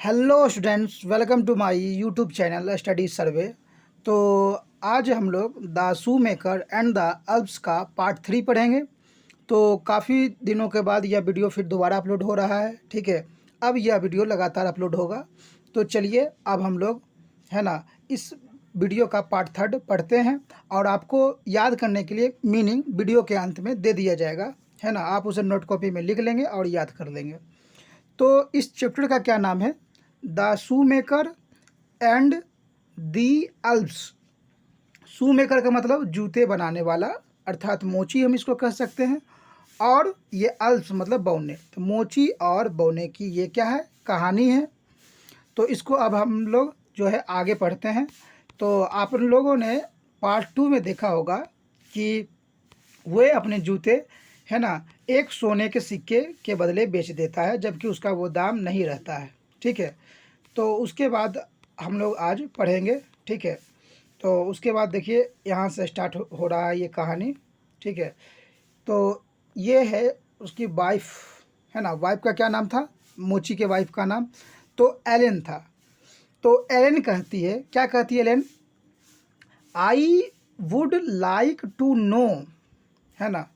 Hello students, welcome to my YouTube channel Study Survey. तो आज हम लोग the shoemaker and the elves का पार्ट 3 पढ़ेंगे। तो काफ़ी दिनों के बाद यह वीडियो फिर दोबारा अपलोड हो रहा है, ठीक है। अब यह वीडियो लगातार अपलोड होगा। तो चलिए अब हम लोग है ना इस वीडियो का पार्ट 3 पढ़ते हैं, और आपको याद करने के लिए मीनिंग वीडियो के अंत में दे दिया जाएगा, है ना। आप उसे नोट कॉपी में लिख लेंगे और याद कर लेंगे। तो इस चैप्टर का क्या नाम है? The shoemaker and the Alps. Shoe maker का मतलब जूते बनाने वाला, अर्थात मोची हम इसको कह सकते हैं। और ये अल्प्स मतलब बौने। तो मोची और बौने की ये क्या है, कहानी है। तो इसको अब हम लोग जो है आगे पढ़ते हैं। तो आप लोगों ने पार्ट 2 में देखा होगा कि वे अपने जूते है ना एक सोने के सिक्के के बदले बेच देता है, जबकि उसका वो दाम नहीं रहता है, ठीक है। तो उसके बाद हम लोग आज पढ़ेंगे, ठीक है। तो उसके बाद देखिए यहाँ से स्टार्ट हो रहा है ये कहानी, ठीक है। तो ये है उसकी वाइफ, है ना। वाइफ का क्या नाम था? मोची के वाइफ का नाम तो एलेन था। तो एलेन कहती है, क्या कहती है Ellen? I would like to know, है ना।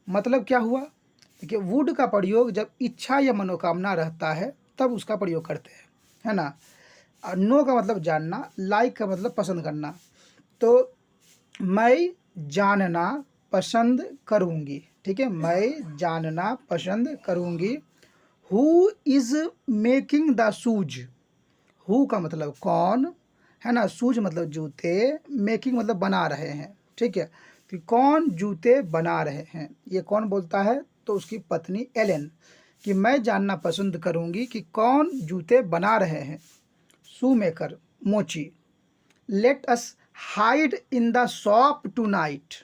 मतलब क्या हुआ? देखिए, वुड का प्रयोग जब इच्छा या मनोकामना रहता है तब उसका प्रयोग करते हैं, है ना। और नो का मतलब जानना, लाइक का मतलब पसंद करना। तो मैं जानना पसंद करूँगी, ठीक है। मैं जानना पसंद करूँगी। Who is making the shoes. Who का मतलब कौन, है ना। शूज मतलब जूते, मेकिंग मतलब बना रहे हैं, ठीक है। कि कौन जूते बना रहे हैं, ये कौन बोलता है? तो उसकी पत्नी एलेन, कि मैं जानना पसंद करूंगी कि कौन जूते बना रहे हैं। शू मेकर मोची, let us hide in the shop tonight.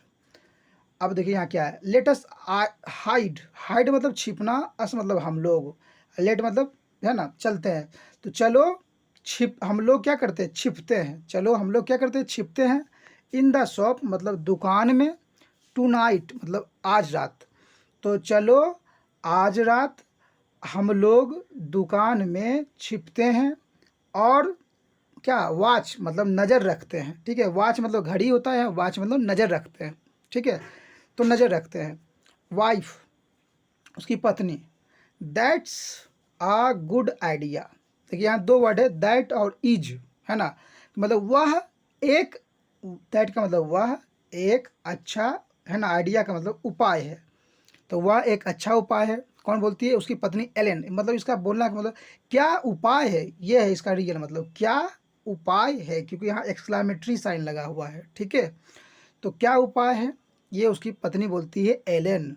अब देखिए यहाँ क्या है, लेट अस हाइड। हाइड मतलब छिपना, अस मतलब हम लोग, लेट मतलब है ना चलते हैं। तो चलो छिप, हम लोग क्या करते हैं? छिपते हैं। चलो हम लोग क्या करते हैं? छिपते हैं। इन द शॉप मतलब दुकान में, टू नाइट मतलब आज रात। तो चलो आज रात हम लोग दुकान में छिपते हैं। और क्या, वॉच मतलब नज़र रखते हैं, ठीक है। वॉच मतलब घड़ी होता है, वॉच मतलब नज़र रखते हैं, ठीक है। तो नज़र रखते हैं। वाइफ उसकी पत्नी, दैट्स आ गुड आइडिया। देखिए यहाँ दो वर्ड है, दैट और इज, है ना। मतलब वह एक, दैट का मतलब वह एक अच्छा, है ना। आइडिया का मतलब उपाय है। तो वह एक अच्छा उपाय है, कौन बोलती है? उसकी पत्नी एलेन। मतलब इसका बोलना का मतलब क्या उपाय है, ये है इसका रियल मतलब, क्या उपाय है, क्योंकि यहाँ एक्सक्लामेटरी साइन लगा हुआ है, ठीक है। तो क्या उपाय है, ये उसकी पत्नी बोलती है, एलेन।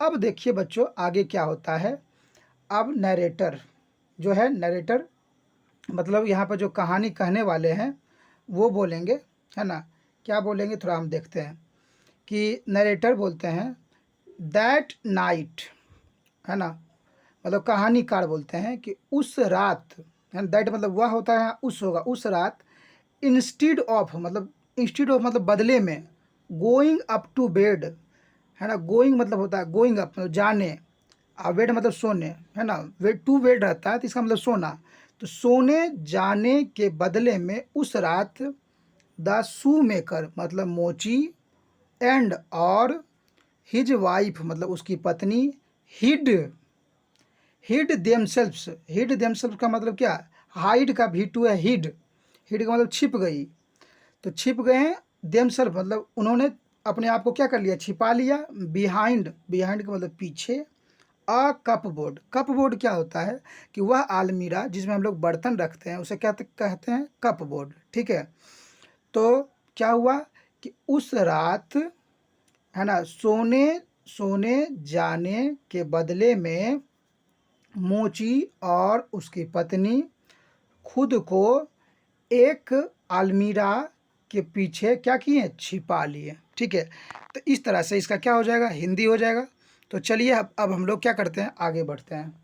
अब देखिए बच्चों आगे क्या होता है। अब नरेटर जो है, नरेटर मतलब यहाँ पर जो कहानी कहने वाले हैं वो बोलेंगे, है ना। क्या बोलेंगे थोड़ा हम देखते हैं। कि नरेटर बोलते हैं, दैट नाइट, है ना। मतलब कहानीकार बोलते हैं कि उस रात, है ना। दैट मतलब वह होता है, उस होगा उस रात। इंस्टीड ऑफ मतलब, इंस्टीड ऑफ मतलब बदले में, गोइंग अप टू बेड, है ना। गोइंग मतलब होता है गोइंग अप मतलब जाने, और बेड मतलब सोने, है ना। बेड टू बेड रहता है तो इसका मतलब सोना। तो सोने जाने के बदले में उस रात द शू मेकर मतलब मोची, एंड और हिज वाइफ मतलब उसकी पत्नी, hid, hid themselves. Hid themselves का मतलब क्या? हाइड का भी टू है हिड। हिड का मतलब छिप गई। तो छिप गए हैं। देमसेल्फ मतलब उन्होंने अपने आप को क्या कर लिया? छिपा लिया। बिहाइंड, बिहाइंड का मतलब पीछे। A cup board, cup board क्या होता है? कि वह आलमीरा जिसमें हम लोग बर्तन रखते हैं उसे क्या कहते हैं? कप बोर्ड, ठीक है। तो क्या हुआ कि उस रात, है ना, सोने सोने जाने के बदले में मोची और उसकी पत्नी खुद को एक अलमीरा के पीछे क्या किए? छिपा लिए, ठीक है। तो इस तरह से इसका क्या हो जाएगा? हिंदी हो जाएगा। तो चलिए अब हम लोग क्या करते हैं, आगे बढ़ते हैं।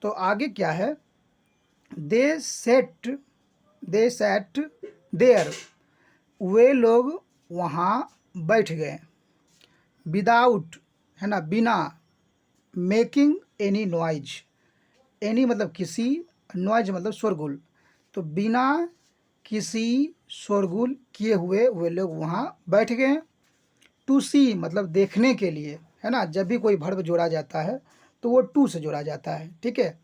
तो आगे क्या है? दे सेट देयर, वे लोग वहाँ बैठ गए। विदाउट, है ना, बिना, मेकिंग एनी नॉइज। एनी मतलब किसी, नॉइज मतलब शोरगुल। तो बिना किसी शोरगुल किए हुए वे लोग वहाँ बैठ गए। टू सी मतलब देखने के लिए, है ना। जब भी कोई वर्ब जोड़ा जाता है तो वो टू से जोड़ा जाता है, ठीक है।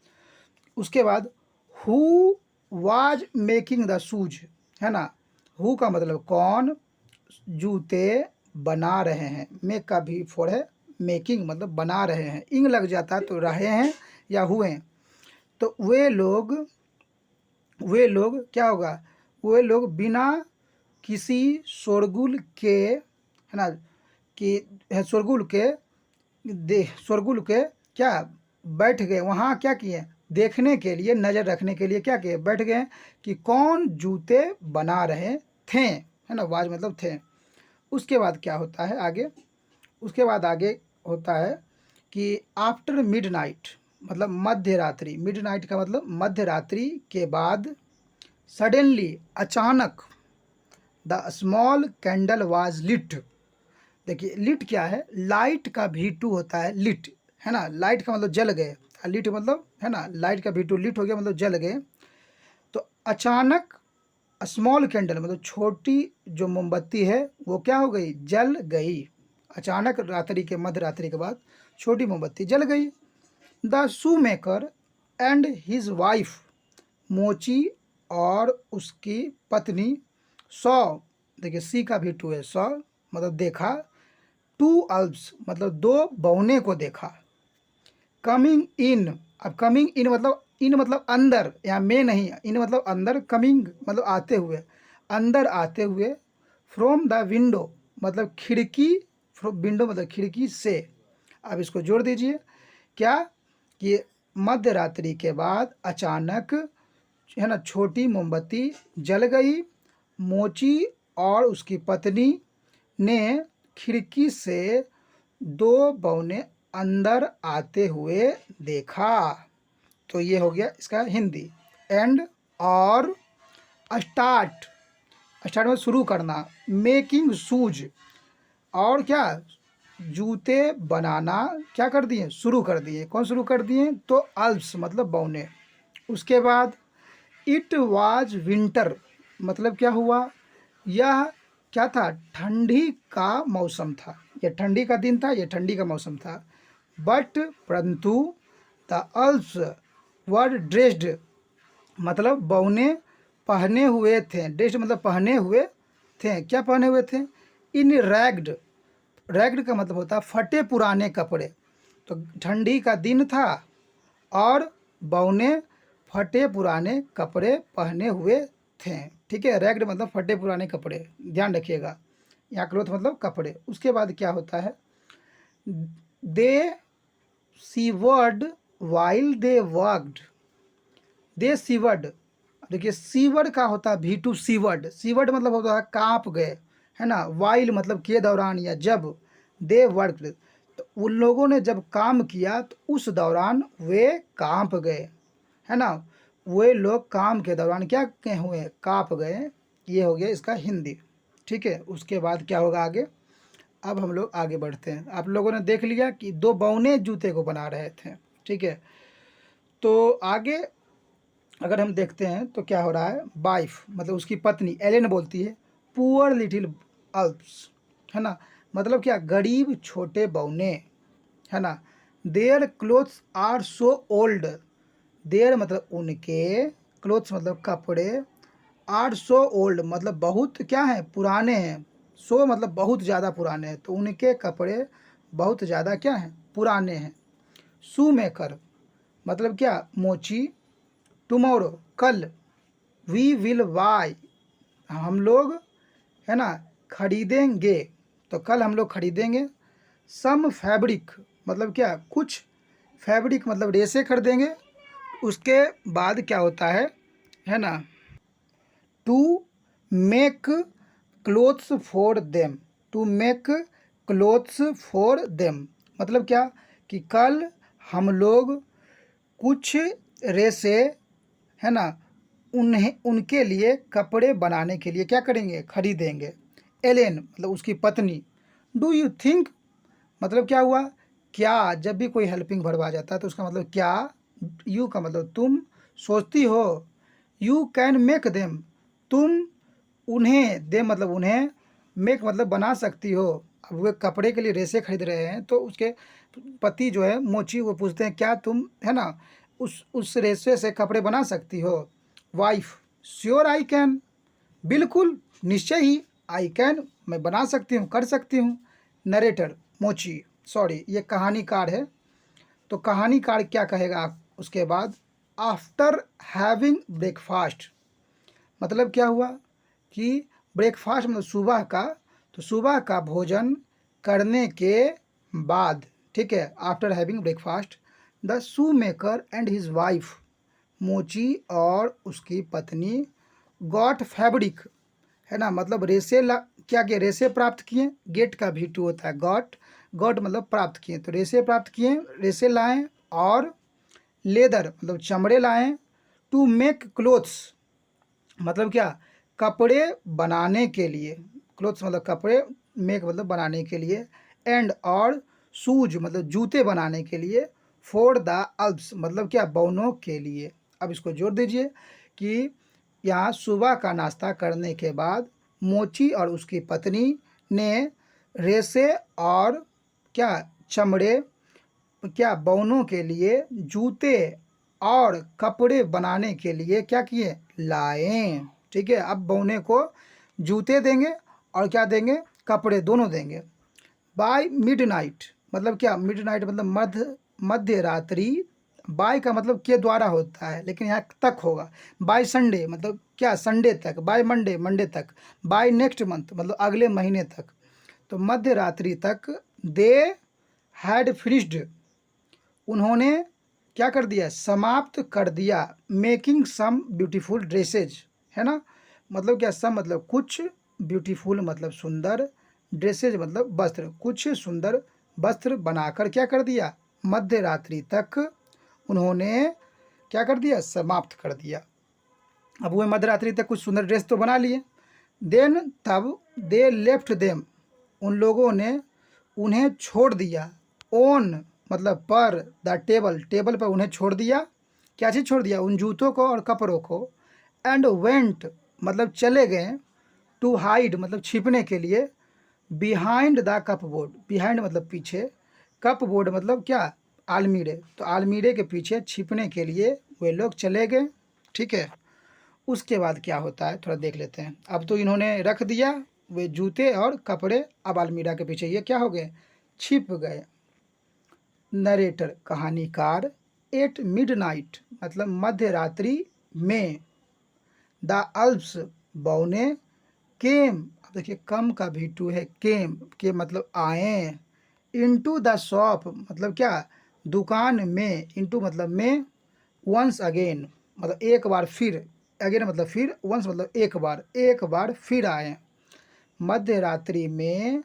उसके बाद who was making the shoes, है ना। हु का मतलब कौन, जूते बना रहे हैं। मेक का भी फॉर है मेकिंग, मतलब बना रहे हैं। इंग लग जाता है तो रहे हैं या हुए। तो वे लोग क्या होगा, वे लोग बिना किसी शोरगुल के, है ना, कि शोरगुल के क्या बैठ गए वहाँ। क्या किए, देखने के लिए, नज़र रखने के लिए क्या किए, बैठ गए कि कौन जूते बना रहे थे, है ना। वाज मतलब थे। उसके बाद क्या होता है आगे, उसके बाद आगे होता है कि आफ्टर मिडनाइट मतलब मध्य रात्रि। मिडनाइट का मतलब मध्य रात्रि के बाद, सडनली अचानक, the small candle was lit. देखिए लिट क्या है, लाइट का भी टू होता है लिट, है ना। लाइट का मतलब जल गए, लिट मतलब, है ना, लाइट का भी टू लिट हो गया मतलब जल गए। तो अचानक स्मॉल कैंडल मतलब छोटी जो मोमबत्ती है वो क्या हो गई, जल गई। अचानक रात्रि के, मध्य रात्रि के बाद छोटी मोमबत्ती जल गई। The shoemaker and his wife, मोची और उसकी पत्नी, सौ, देखिए सी का भी टू है, सौ मतलब देखा। टू अल्प्स मतलब दो बौने को देखा। कमिंग इन, अब कमिंग इन मतलब अंदर, यहाँ में नहीं, इन मतलब अंदर, कमिंग मतलब आते हुए, अंदर आते हुए। फ्रॉम द विंडो मतलब खिड़की, फ्रॉम विंडो मतलब खिड़की से। अब इसको जोड़ दीजिए क्या, कि मध्य रात्रि के बाद अचानक, है ना, छोटी मोमबत्ती जल गई। मोची और उसकी पत्नी ने खिड़की से दो बौने अंदर आते हुए देखा। तो ये हो गया इसका हिंदी। एंड और स्टार्ट, स्टार्ट में शुरू करना। मेकिंग शूज और क्या, जूते बनाना क्या कर दिए, शुरू कर दिए। कौन शुरू कर दिए, तो अल्प्स मतलब बौने। उसके बाद इट वाज विंटर मतलब क्या हुआ, यह क्या था, ठंडी का मौसम था। यह ठंडी का दिन था, यह ठंडी का मौसम था। बट परंतु द अल्प्स वर ड्रेस्ड मतलब बौने पहने हुए थे। ड्रेस्ड मतलब पहने हुए थे। क्या पहने हुए थे, इन रैग्ड, रैग्ड का मतलब होता है फटे पुराने कपड़े। तो ठंडी का दिन था और बौने फटे पुराने कपड़े पहने हुए थे, ठीक है। रैग्ड मतलब फटे पुराने कपड़े, ध्यान रखिएगा। यहाँ क्लोथ मतलब कपड़े। उसके बाद क्या होता है, they sewed while they worked. They sewed, देखिए सीवर्ड का होता है भी टू सीवर्ड। सीवर्ड मतलब होता है कांप गए, है ना। वाइल मतलब के दौरान या जब। दे वर्क, तो उन लोगों ने जब काम किया तो उस दौरान वे कांप गए, है ना। वे लोग काम के दौरान क्या कहे हुए, कांप गए। ये हो गया इसका हिंदी, ठीक है। उसके बाद क्या होगा आगे, अब हम लोग आगे बढ़ते हैं। आप लोगों ने देख लिया कि दो बौने जूते को बना रहे थे, ठीक है। तो आगे अगर हम देखते हैं तो क्या हो रहा है, वाइफ मतलब उसकी पत्नी एलेन बोलती है, पुअर लिटिल अल्प्स, है ना, मतलब क्या, गरीब छोटे बौने, है ना। Their clothes are so old, their मतलब उनके, क्लोथ्स मतलब कपड़े, आर सो ओल्ड मतलब बहुत क्या है, पुराने हैं। सो मतलब बहुत ज़्यादा पुराने हैं, तो उनके कपड़े बहुत ज़्यादा क्या हैं, पुराने हैं। शू मेकर मतलब क्या, मोची। टुमारो कल, वी विल बाय हम लोग, है ना, खरीदेंगे। तो कल हम लोग खरीदेंगे। सम फैब्रिक मतलब क्या, कुछ फैब्रिक मतलब रेसे खरीदेंगे। उसके बाद क्या होता है ना, to make clothes for them, to make clothes for them मतलब क्या, कि कल हम लोग कुछ रेसे, है ना, उन्हें उनके लिए कपड़े बनाने के लिए क्या करेंगे, खरीदेंगे। एलेन मतलब उसकी पत्नी। डू यू थिंक मतलब क्या हुआ, क्या, जब भी कोई हेल्पिंग वर्ब आ जाता है तो उसका मतलब क्या। यू का मतलब तुम, सोचती हो। यू कैन मेक देम, तुम उन्हें, दे मतलब उन्हें, मेक मतलब बना सकती हो। अब वे कपड़े के लिए रेसे खरीद रहे हैं तो उसके पति जो है मोची वो पूछते हैं क्या तुम है ना उस रेसे से कपड़े बना सकती हो। वाइफ, श्योर आई कैन, बिल्कुल निश्चय ही, आई कैन मैं बना सकती हूँ, कर सकती हूँ। नरेटर मोची, सॉरी ये कहानीकार है, तो कहानीकार क्या कहेगा आप उसके बाद, आफ्टर हैविंग ब्रेकफास्ट, मतलब क्या हुआ कि ब्रेकफास्ट मतलब सुबह का, तो सुबह का भोजन करने के बाद, ठीक है, after having breakfast the shoemaker and his wife, मोची और उसकी पत्नी, गॉट फैब्रिक, है ना, मतलब रेसे क्या किए, रेसे प्राप्त किए, गेट का भी टू होता है, गॉट, गॉट मतलब प्राप्त किए, तो रेसे प्राप्त किए, रेसे लाएं, और लेदर मतलब चमड़े लाएं, टू मेक क्लोथ्स मतलब क्या, कपड़े बनाने के लिए, क्लोथ्स मतलब कपड़े, मेक मतलब बनाने के लिए, एंड और शूज मतलब जूते बनाने के लिए, फॉर द अल्प्स मतलब क्या, बौनों के लिए। अब इसको जोड़ दीजिए कि यहाँ सुबह का नाश्ता करने के बाद मोची और उसकी पत्नी ने रेसे और क्या, चमड़े, क्या बौनों के लिए, जूते और कपड़े बनाने के लिए क्या किए, लाए। ठीक है, अब बौने को जूते देंगे और क्या देंगे, कपड़े दोनों देंगे। बाय मिडनाइट मतलब क्या, मिडनाइट मतलब मध्य रात्रि, बाय का मतलब के द्वारा होता है लेकिन यहाँ तक होगा। बाय संडे मतलब क्या, संडे तक। बाय मंडे, मंडे तक। बाय नेक्स्ट मंथ मतलब अगले महीने तक। तो मध्य रात्रि तक दे हैड फिनिश्ड, उन्होंने क्या कर दिया, समाप्त कर दिया, मेकिंग सम ब्यूटीफुल ड्रेसेज, है ना, मतलब क्या, सम मतलब कुछ, ब्यूटीफुल मतलब सुंदर, ड्रेसेज मतलब वस्त्र, कुछ सुंदर वस्त्र बनाकर क्या कर दिया, मध्य रात्रि तक उन्होंने क्या कर दिया, समाप्त कर दिया। अब वो मध्य रात्रि तक कुछ सुंदर ड्रेस तो बना लिए। देन तब दे लेफ्ट देम, उन लोगों ने उन्हें छोड़ दिया, ओन मतलब पर, द टेबल टेबल पर उन्हें छोड़ दिया, क्या चीज़ छोड़ दिया, उन जूतों को और कपड़ों को। एंड वेंट मतलब चले गए, टू हाइड मतलब छिपने के लिए, बिहाइंड द कपबोर्ड, बिहाइंड मतलब पीछे, कपबोर्ड मतलब क्या, आलमीरे, तो आलमीरे के पीछे छिपने के लिए वे लोग चले गए। ठीक है, उसके बाद क्या होता है थोड़ा देख लेते हैं। अब तो इन्होंने रख दिया वे जूते और कपड़े, अब अलमीरा के पीछे ये क्या हो गए, छिप गए। नरेटर कहानीकार, एट मिडनाइट मतलब मध्य रात्रि में, द अल्प्स बौने, केम, अब देखिए कम का भी टू है, केम के मतलब आए, इनटू द शॉप मतलब क्या, दुकान में, इनटू मतलब में, वंस अगेन मतलब एक बार फिर, अगेन मतलब फिर, वंस मतलब एक बार फिर आए। मध्य रात्रि में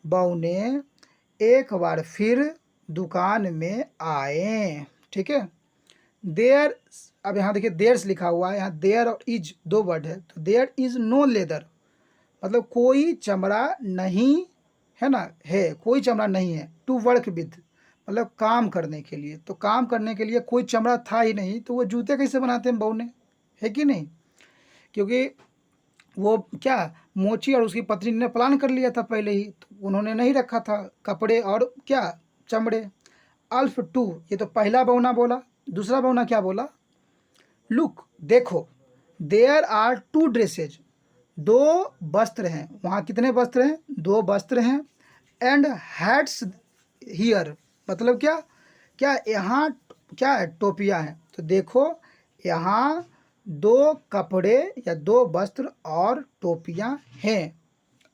बौने एक बार फिर दुकान में आए। ठीक है, देयर, अब यहाँ देखिए देयर्स लिखा हुआ है, यहाँ देयर और इज दो वर्ड है, तो देयर इज नो लेदर मतलब कोई चमड़ा नहीं, है ना, है कोई चमड़ा नहीं है, टू वर्क विद मतलब काम करने के लिए, तो काम करने के लिए कोई चमड़ा था ही नहीं, तो वो जूते कैसे बनाते हैं बहू ने, है कि नहीं, क्योंकि वो क्या, मोची और उसकी पत्नी ने प्लान कर लिया था पहले ही, तो उन्होंने नहीं रखा था कपड़े और क्या, चमड़े। अल्फ टू, ये तो पहला बौना बोला, दूसरा बौना क्या बोला, लुक देखो, देयर आर टू ड्रेसेज, दो वस्त्र हैं, वहाँ कितने वस्त्र हैं, दो वस्त्र हैं। एंड हैट्स हियर मतलब क्या, क्या यहाँ क्या है, टोपियाँ हैं, तो देखो यहाँ दो कपड़े या दो वस्त्र और टोपियाँ हैं।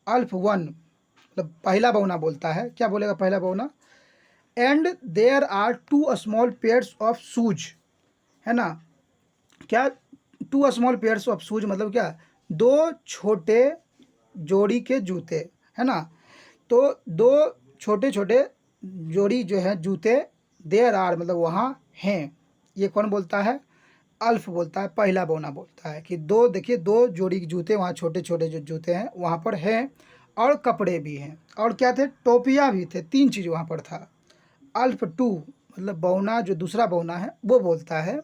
अल्फ वन मतलब पहला बौना बोलता है, क्या बोलेगा पहला बौना, and there are two small pairs of shoes, है ना, क्या, two small pairs of shoes मतलब क्या, दो छोटे जोड़ी के जूते, है ना, तो दो छोटे छोटे जोड़ी जो है जूते, देयर आर मतलब वहाँ हैं, ये कौन बोलता है, अल्फ बोलता है, पहला बौना बोलता है कि दो, देखिए दो जोड़ी के जूते वहाँ छोटे छोटे जो जूते हैं वहाँ पर हैं, और कपड़े भी हैं, और क्या थे, टोपियाँ भी थे, तीन चीज़ वहाँ पर था। अल्फ टू मतलब बौना जो दूसरा बौना है वो बोलता है,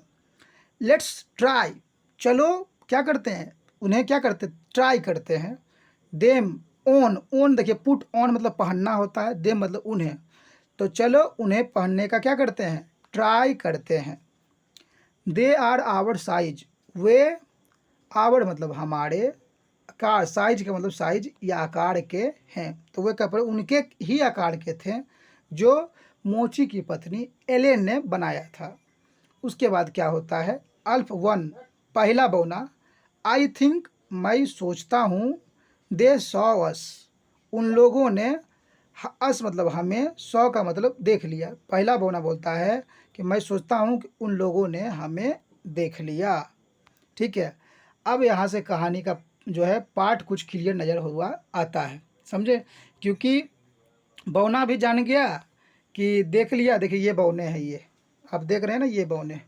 लेट्स ट्राई, चलो क्या करते हैं, उन्हें क्या करते, ट्राई करते हैं। देम, ओन, ओन देखिए पुट ऑन मतलब पहनना होता है, देम मतलब उन्हें, तो चलो उन्हें पहनने का क्या करते हैं, ट्राई करते हैं। दे आर आवर साइज, वे, आवर मतलब हमारे, आकार, साइज का मतलब साइज या आकार के हैं, तो वे कपड़े उनके ही आकार के थे जो मोची की पत्नी एलेन ने बनाया था। उसके बाद क्या होता है, अल्फ वन, पहला बौना, आई थिंक मैं सोचता हूँ, दे सॉ अस, उन लोगों ने, अस मतलब हमें, सौ का मतलब देख लिया। पहला बौना बोलता है कि मैं सोचता हूँ कि उन लोगों ने हमें देख लिया। ठीक है, अब यहाँ से कहानी का जो है पार्ट कुछ क्लियर नज़र हुआ आता है, समझे, क्योंकि बौना भी जान गया कि देख लिया, देखिए ये बौने हैं, ये आप देख रहे हैं ना, ये बौने।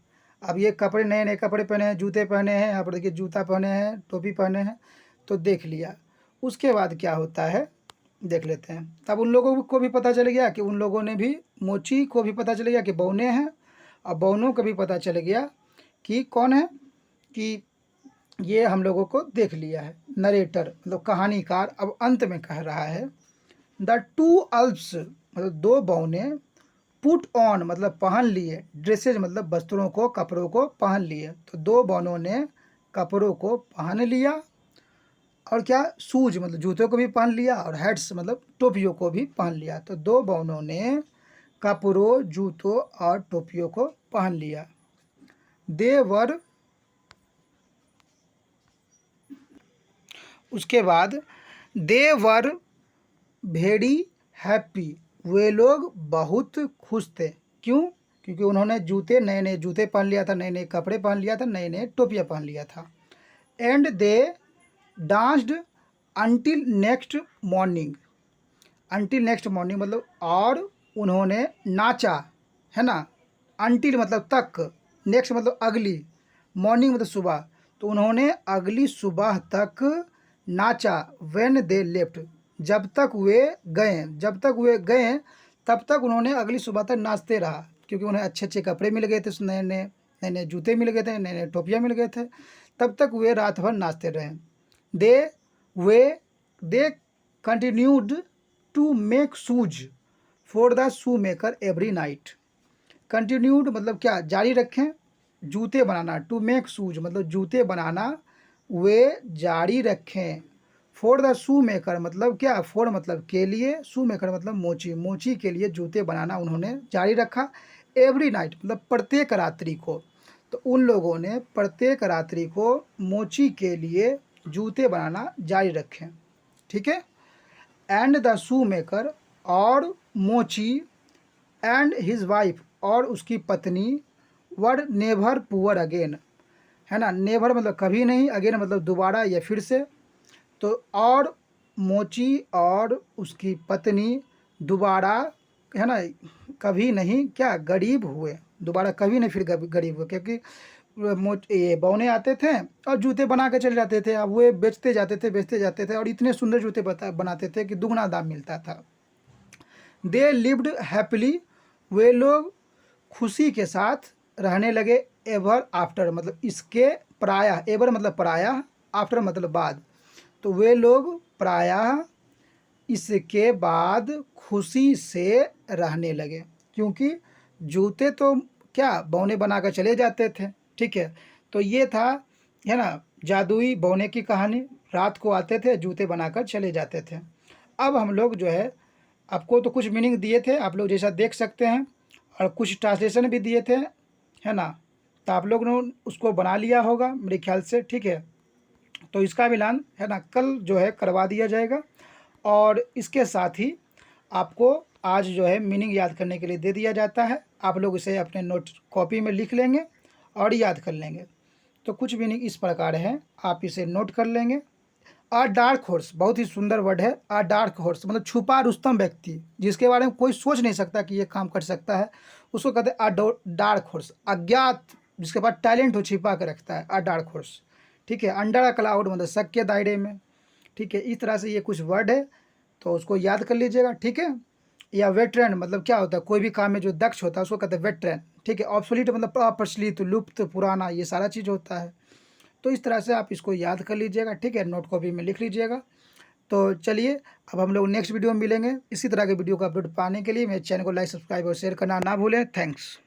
अब ये कपड़े नए नए कपड़े पहने हैं, जूते पहने हैं, यहाँ पर देखिए जूता पहने हैं, टोपी पहने हैं, तो देख लिया। उसके बाद क्या होता है देख लेते हैं। तब उन लोगों को भी पता चल गया कि उन लोगों ने भी, मोची को भी पता चल गया कि बौने हैं, और बौनों को भी पता चल गया कि कौन है, कि ये हम लोगों को देख लिया है। नरेटर मतलब कहानीकार अब अंत में कह रहा है, द टू अल्प्स मतलब दो बौने, पुट ऑन मतलब पहन लिए, ड्रेसेज मतलब वस्त्रों को, कपड़ों को पहन लिए, तो दो बौनों ने कपड़ों को पहन लिया, और क्या, शूज मतलब जूतों को भी पहन लिया, और हेड्स मतलब टोपियों को भी पहन लिया, तो दो बौनों ने कपड़ों, जूतों और टोपियों को पहन लिया। दे वर, उसके बाद दे वर वेरी हैप्पी, वे लोग बहुत खुश थे। क्यों, क्योंकि उन्होंने जूते, नए नए जूते पहन लिया था, नए नए कपड़े पहन लिया था, नए नए टोपियाँ पहन लिया था। And they danced until next morning, until next morning मतलब और उन्होंने नाचा, है ना, अंटिल मतलब तक, नेक्स्ट मतलब अगली, मॉर्निंग मतलब सुबह, तो उन्होंने अगली सुबह तक नाचा। व्हेन दे लेफ्ट, जब तक वे गए, जब तक वे गए तब तक उन्होंने अगली सुबह तक नाचते रहा, क्योंकि उन्हें अच्छे अच्छे कपड़े मिल गए थे, नए नए, नए नए जूते मिल गए थे, नए नए टोपियाँ मिल गए थे, तब तक वे रात भर नाचते रहे। दे वे they continued to make shoes for the shoemaker every night, continued मतलब क्या, जारी रखें, जूते बनाना, टू मेक शूज मतलब जूते बनाना, वे जारी रखें, फॉर द शू मेकर मतलब क्या, फॉर मतलब के लिए, शू मेकर मतलब मोची, मोची के लिए जूते बनाना उन्होंने जारी रखा। एवरी नाइट मतलब प्रत्येक रात्रि को, तो उन लोगों ने प्रत्येक रात्रि को मोची के लिए जूते बनाना जारी रखें। ठीक है, एंड द शू मेकर, और मोची, एंड हिज वाइफ और उसकी पत्नी, वर नेवर पुअर अगेन, है ना, नेवर मतलब कभी नहीं, अगेन मतलब दोबारा या फिर से, तो और मोची और उसकी पत्नी दोबारा, है ना, कभी नहीं क्या, गरीब हुए, दोबारा कभी नहीं फिर गरीब हुए, क्योंकि ये बौने आते थे और जूते बना के चले जाते थे, अब वे बेचते जाते थे, बेचते जाते थे, और इतने सुंदर जूते बनाते थे कि दुगना दाम मिलता था। दे लिव्ड हैप्पीली, वे लोग खुशी के साथ रहने लगे, एवर आफ्टर मतलब इसके प्रायः, एवर मतलब प्रायः, आफ्टर मतलब बाद, तो वे लोग प्रायः इसके बाद खुशी से रहने लगे, क्योंकि जूते तो क्या बौने बना कर चले जाते थे। ठीक है, तो ये था, है ना, जादुई बौने की कहानी। रात को आते थे, जूते बनाकर चले जाते थे। अब हम लोग जो है, आपको तो कुछ मीनिंग दिए थे, आप लोग जैसा देख सकते हैं, और कुछ ट्रांसलेशन भी दिए थे, है ना, तो आप लोग ने उसको बना लिया होगा मेरे ख्याल से। ठीक है, तो इसका मिलान, है ना, कल जो है करवा दिया जाएगा, और इसके साथ ही आपको आज जो है मीनिंग याद करने के लिए दे दिया जाता है। आप लोग इसे अपने नोट कॉपी में लिख लेंगे और याद कर लेंगे। तो कुछ मीनिंग इस प्रकार है, आप इसे नोट कर लेंगे। अ डार्क हॉर्स बहुत ही सुंदर वर्ड है। अ डार्क हॉर्स मतलब छुपा रुस्तम व्यक्ति, जिसके बारे में कोई सोच नहीं सकता कि ये काम कर सकता है, उसको कहते हैं अ डार्क हॉर्स। अज्ञात, जिसके पास टैलेंट हो, छिपा के रखता है, अ डार्क हॉर्स। ठीक है, अंडर अ क्लाउड मतलब शक के दायरे में। ठीक है, इस तरह से ये कुछ वर्ड है, तो उसको याद कर लीजिएगा। ठीक है, या वेटरन मतलब क्या होता है, कोई भी काम में जो दक्ष होता है उसको कहते हैं वेटरन। ठीक है। ऑब्सोलीट मतलब अप्रचलित, लुप्त, पुराना, ये सारा चीज़ होता है। तो इस तरह से आप इसको याद कर लीजिएगा, ठीक है, नोट कॉपी में लिख लीजिएगा। तो चलिए अब हम लोग नेक्स्ट वीडियो में मिलेंगे। इसी तरह के वीडियो का अपडेट पाने के लिए मेरे चैनल को लाइक, सब्सक्राइब और शेयर करना ना भूलें। थैंक्स।